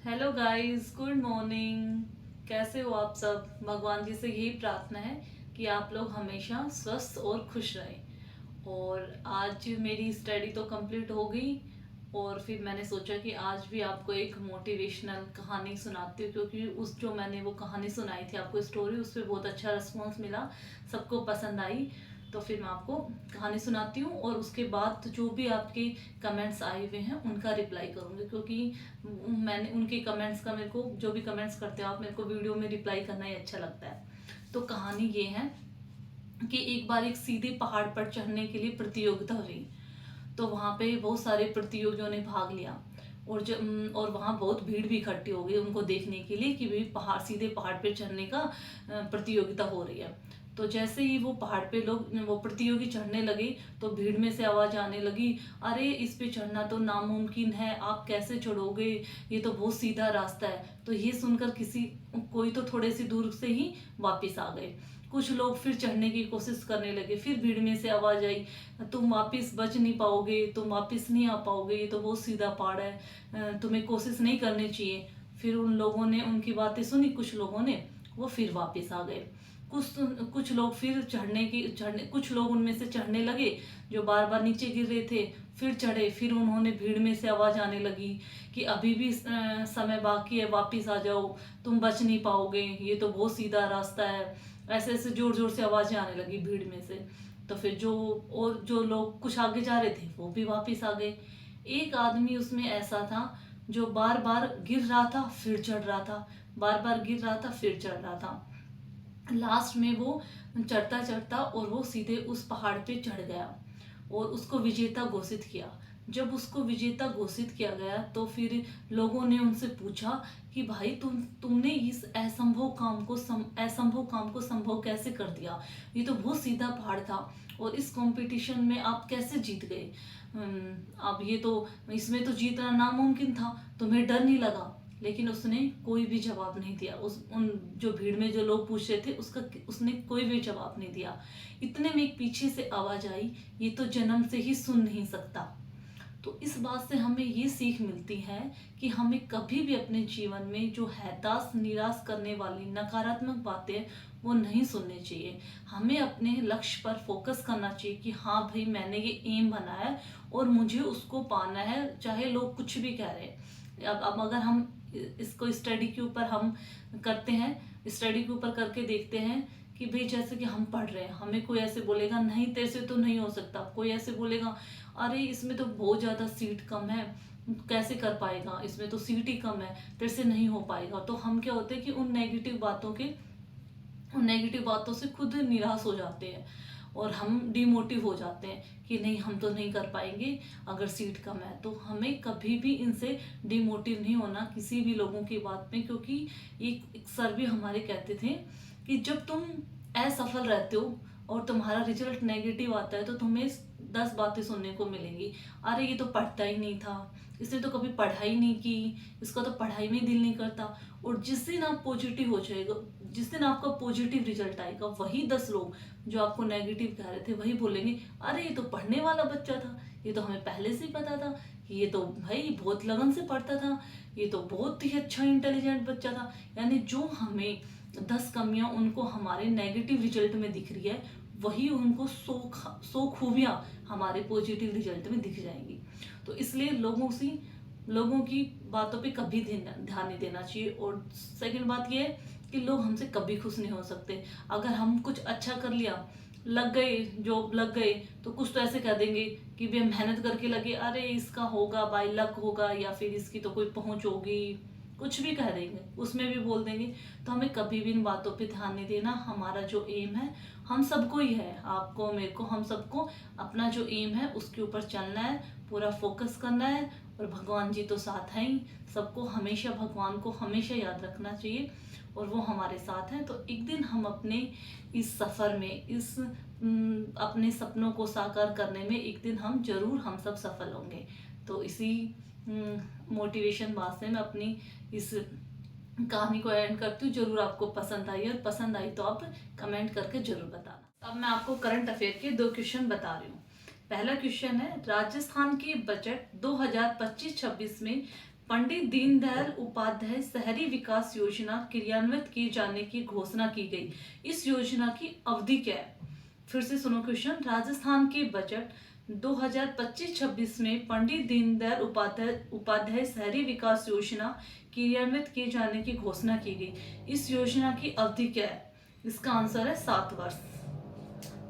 Hello guys, good morning. कैसे हो आप सब? भगवान जी से यही प्रार्थना है कि आप लोग हमेशा स्वस्थ और खुश रहें। और आज मेरी स्टडी तो कंप्लीट हो गई और फिर मैंने सोचा कि आज भी आपको एक मोटिवेशनल कहानी सुनाती हूँ, क्योंकि उस जो मैंने वो कहानी सुनाई थी आपको स्टोरी, उस पर बहुत अच्छा रिस्पॉन्स मिला, सबको पसंद आई। तो फिर मैं आपको कहानी सुनाती हूँ और उसके बाद जो भी आपके कमेंट्स आए हुए हैं उनका रिप्लाई करूँगी, क्योंकि मैंने उनके कमेंट्स का, मेरे को जो भी कमेंट्स करते हो आप, मेरे को वीडियो में रिप्लाई करना ही अच्छा लगता है। तो कहानी ये है कि एक बार एक सीधे पहाड़ पर चढ़ने के लिए प्रतियोगिता हुई। तो वहाँ पे बहुत सारे प्रतियोगियों ने भाग लिया और जब और वहाँ बहुत भीड़ भी इकट्ठी हो गई उनको देखने के लिए कि भाई सीधे पहाड़ पे चढ़ने का प्रतियोगिता हो रही है। तो जैसे ही वो पहाड़ पे लोग वो प्रतियोगी चढ़ने लगे तो भीड़ में से आवाज आने लगी, अरे इस पे चढ़ना तो नामुमकिन है, आप कैसे चढ़ोगे, ये तो बहुत सीधा रास्ता है। तो ये सुनकर कोई तो थोड़े से दूर से ही वापस आ गए। कुछ लोग फिर चढ़ने की कोशिश करने लगे, फिर भीड़ में से आवाज आई, तुम वापस बच नहीं पाओगे, तुम वापस नहीं आ पाओगे, ये तो बहुत सीधा पहाड़ है, तुम्हें कोशिश नहीं करनी चाहिए। फिर उन लोगों ने उनकी बातें सुनी, कुछ लोगों ने वो फिर वापस आ गए। कुछ कुछ लोग फिर चढ़ने कुछ लोग उनमें से चढ़ने लगे जो बार बार नीचे गिर रहे थे, फिर चढ़े। फिर उन्होंने भीड़ में से आवाज आने लगी कि अभी भी समय बाकी है, वापिस आ जाओ, तुम बच नहीं पाओगे, ये तो बहुत सीधा रास्ता है। ऐसे ऐसे जोर जोर से आवाजें आने लगी भीड़ में से। तो फिर जो लोग कुछ आगे जा रहे थे वो भी वापिस आ गए। एक आदमी उसमें ऐसा था जो बार बार गिर रहा था फिर चढ़ रहा था, बार बार गिर रहा था फिर चढ़ रहा था। लास्ट में वो चढ़ता चढ़ता और वो सीधे उस पहाड़ पे चढ़ गया और उसको विजेता घोषित किया। जब उसको विजेता घोषित किया गया तो फिर लोगों ने उनसे पूछा कि भाई तुमने इस असंभव काम को संभव कैसे कर दिया, ये तो बहुत सीधा पहाड़ था और इस कंपटीशन में आप कैसे जीत गए। अब ये तो इसमें तो जीतना नामुमकिन था, तुम्हें डर नहीं लगा? लेकिन उसने कोई भी जवाब नहीं दिया। उस उन जो भीड़ में जो लोग पूछ रहे थे उसने कोई भी जवाब नहीं दिया। इतने में एक पीछे से आवाज आई, ये तो जन्म से ही सुन नहीं सकता। तो इस बात से हमें ये सीख मिलती है कि हमें कभी भी अपने जीवन में जो हताश निराश करने वाली नकारात्मक बातें वो नहीं सुननी चाहिए। हमें अपने लक्ष्य पर फोकस करना चाहिए कि हाँ भाई, मैंने ये एम बनाया है और मुझे उसको पाना है, चाहे लोग कुछ भी कह रहे हैं। अब अगर हम इसको स्टडी के ऊपर हम करते हैं, स्टडी के ऊपर करके देखते हैं कि भाई जैसे कि हम पढ़ रहे हैं, हमें कोई ऐसे बोलेगा नहीं तेरे से तो नहीं हो सकता, कोई ऐसे बोलेगा अरे इसमें तो बहुत ज़्यादा सीट कम है, कैसे कर पाएगा, इसमें तो सीट ही कम है, तेरे से नहीं हो पाएगा। तो हम क्या होते हैं कि उन नेगेटिव बातों से खुद निराश हो जाते हैं और हम डिमोटिव हो जाते हैं कि नहीं हम तो नहीं कर पाएंगे अगर सीट कम है। तो हमें कभी भी इनसे डिमोटिव नहीं होना किसी भी लोगों की बात में, क्योंकि एक सर भी हमारे कहते थे कि जब तुम असफल रहते हो और तुम्हारा रिजल्ट नेगेटिव आता है तो तुम्हें 10 बातें सुनने को मिलेंगी। अरे ये तो पढ़ता ही नहीं था, इसने तो कभी पढ़ाई नहीं की, इसका तो पढ़ाई में दिल नहीं करता। और जिस दिन आप पॉजिटिव हो जाएगा, जिस दिन आपका पॉजिटिव रिजल्ट आएगा, वही 10 लोग जो आपको नेगेटिव कह रहे थे वही बोलेंगे, अरे ये तो पढ़ने वाला बच्चा था, ये तो हमें पहले से ही पता था कि ये तो भाई बहुत लगन से पढ़ता था, ये तो बहुत ही अच्छा इंटेलिजेंट बच्चा था। यानी जो हमें 10 कमियां उनको हमारे नेगेटिव रिजल्ट में दिख रही है, वही उनको 100 खूबियां हमारे पॉजिटिव रिजल्ट में दिख जाएंगी। तो इसलिए लोगों की बातों पे कभी ध्यान नहीं देना चाहिए। और सेकंड बात ये है कि लोग हमसे कभी खुश नहीं हो सकते। अगर हम कुछ अच्छा कर लिया, लग गए, जॉब लग गए, तो कुछ तो ऐसे कह देंगे कि भी हम मेहनत करके लगे, अरे इसका होगा बाई लक होगा, या फिर इसकी तो कोई पहुंच होगी, कुछ भी कह देंगे, उसमें भी बोल देंगे। तो हमें कभी भी इन बातों पे ध्यान नहीं देना। हमारा जो एम है, हम सबको ही है, आपको मेरे को, हम सबको अपना जो एम है उसके ऊपर चलना है, पूरा फोकस करना है। और भगवान जी तो साथ हैं ही, सबको हमेशा भगवान को हमेशा याद रखना चाहिए और वो हमारे साथ हैं। तो एक दिन हम अपने इस सफ़र में, अपने सपनों को साकार करने में एक दिन हम सब सफल होंगे। तो इसी मोटिवेशन बात से मैं अपनी इस कहानी को एंड करती हूँ। जरूर आपको पसंद आई, और पसंद आई तो आप कमेंट करके जरूर बताना। अब मैं आपको करंट अफेयर के 2 क्वेश्चन बता रही हूँ। पहला क्वेश्चन है, राजस्थान के बजट 2025-26 में पंडित दीनदयाल उपाध्याय शहरी विकास योजना क्रियान्वित किए जाने की घोषणा की गई। इस योजना की अवधि क्या है? फिर से सुनो क्वेश्चन। राजस्थान के बजट 2025-26 में पंडित दीनदयाल उपाध्याय शहरी विकास योजना क्रियान्वित किए जाने की घोषणा की गई। इस योजना की अवधि क्या है? इसका आंसर है 7 वर्ष।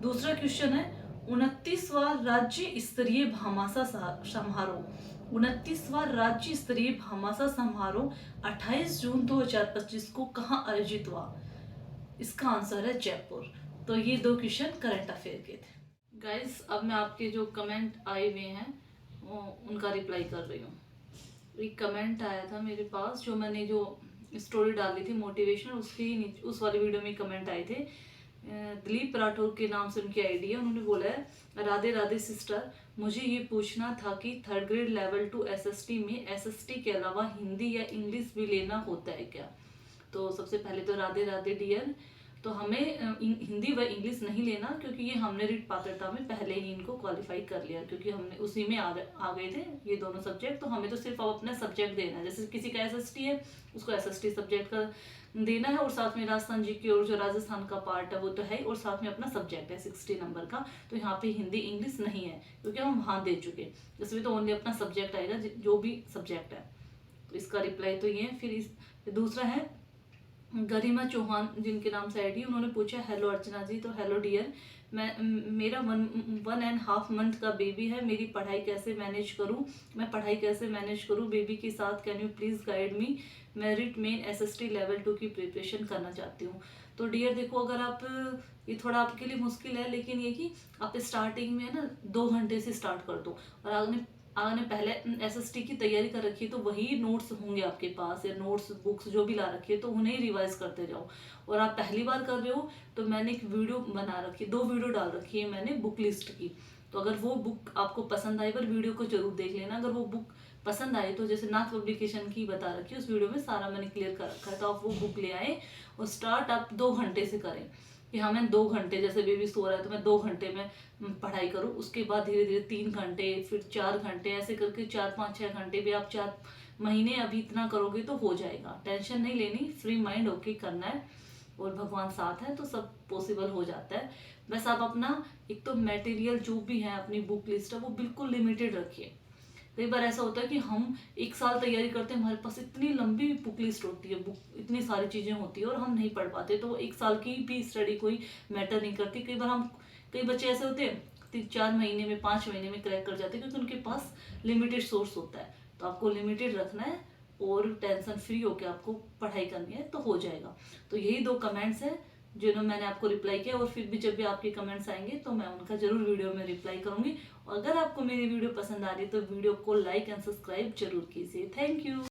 दूसरा क्वेश्चन है 29वां राज्य स्तरीय भामाशाह समारोह। 29वां राज्य स्तरीय भामाशाह समारोह 28 जून 2025 को कहाँ आयोजित हुआ? इसका आंसर है जयपुर। तो ये 2 क्वेश्चन करंट अफेयर के थे। गाइस, अब मैं आपके जो कमेंट आए हुए हैं उनका रिप्लाई कर रही हूँ। एक कमेंट आया था मेरे पास, जो मैंने जो स्टोरी डाली थी मोटिवेशनल, उसकी उस वाली वीडियो में कमेंट आए थे। दिलीप राठौर के नाम से उनकी आईडी है। उन्होंने बोला है, राधे राधे सिस्टर, मुझे ये पूछना था कि 3rd ग्रेड लेवल 2 एसएसटी में एसएसटी के अलावा हिंदी या इंग्लिश भी लेना होता है क्या? तो सबसे पहले तो राधे राधे डियर। तो हमें हिंदी व इंग्लिश नहीं लेना, क्योंकि ये हमने रीट पात्रता में पहले ही इनको क्वालिफाई कर लिया, क्योंकि हमने उसी में आ गए थे ये दोनों सब्जेक्ट। तो हमें तो सिर्फ अब अपना सब्जेक्ट देना है। जैसे किसी का एसएसटी है, उसको एसएसटी सब्जेक्ट का देना है, और साथ में राजस्थान जी की और जो राजस्थान का पार्ट है वो तो है, और साथ में अपना सब्जेक्ट है 60 नंबर का। तो यहाँ पे हिंदी इंग्लिश नहीं है, क्योंकि हम वहाँ दे चुके। इसमें तो ओनली अपना सब्जेक्ट आएगा, जो भी सब्जेक्ट है। तो इसका रिप्लाई तो ये है। फिर दूसरा है गरिमा चौहान, जिनके नाम से आईडी, उन्होंने पूछा, हेलो अर्चना जी। तो हेलो डियर, मेरा 1.5 मंथ का बेबी है, मेरी पढ़ाई कैसे मैनेज करूं? मैं पढ़ाई कैसे मैनेज करूं बेबी के साथ? Can you please guide me? मैं रिट मेन एसएसटी लेवल 2 की प्रिपरेशन करना चाहती हूँ। तो डियर देखो, अगर आप, ये थोड़ा आपके लिए मुश्किल है, लेकिन ये कि आप स्टार्टिंग में ना 2 घंटे से स्टार्ट कर दो, और आपने पहले एसएसटी की तैयारी कर रखी है तो वही नोट्स होंगे आपके पास, या नोट्स बुक्स जो भी ला रखी है, तो उन्हें रिवाइज करते जाओ। और आप पहली बार कर रहे हो तो मैंने एक वीडियो बना रखी है, 2 वीडियो डाल रखी है मैंने बुक लिस्ट की। तो अगर वो बुक आपको पसंद आई, पर वीडियो को जरूर देख लेना। अगर वो बुक पसंद आए तो जैसे नाथ पब्लिकेशन की बता रखी है, उस वीडियो में सारा मैंने क्लियर कर रखा है। तो आप वो बुक ले आए और स्टार्ट आप 2 घंटे से करें, कि हाँ मैं 2 घंटे, जैसे बेबी सो रहा है तो मैं 2 घंटे में पढ़ाई करूँ। उसके बाद धीरे धीरे 3 घंटे, फिर 4 घंटे, ऐसे करके 4, 5, 6 घंटे भी आप 4 महीने अभी इतना करोगे तो हो जाएगा। टेंशन नहीं लेनी, फ्री माइंड होके करना है, और भगवान साथ है तो सब पॉसिबल हो जाता है। बस आप अपना एक तो मटेरियल जो भी है, अपनी बुक लिस्ट है, वो बिल्कुल लिमिटेड रखिए। कई बार ऐसा होता है कि हम 1 साल तैयारी करते हैं, हमारे पास इतनी लंबी बुक लिस्ट होती है, बुक इतनी सारी चीज़ें होती है, और हम नहीं पढ़ पाते। तो 1 साल की भी स्टडी कोई मैटर नहीं करती। कई बच्चे ऐसे होते हैं 4 महीने में, 5 महीने में क्रैक कर जाते हैं, क्योंकि उनके पास लिमिटेड सोर्स होता है। तो आपको लिमिटेड रखना है और टेंशन फ्री होकर आपको पढ़ाई करनी है, तो हो जाएगा। तो यही 2 कमेंट्स हैं जिन्होंने मैंने आपको रिप्लाई किया, और फिर भी जब भी आपके कमेंट्स आएंगे तो मैं उनका जरूर वीडियो में रिप्लाई करूंगी। और अगर आपको मेरी वीडियो पसंद आ रही है तो वीडियो को लाइक एंड सब्सक्राइब जरूर कीजिए। Thank you.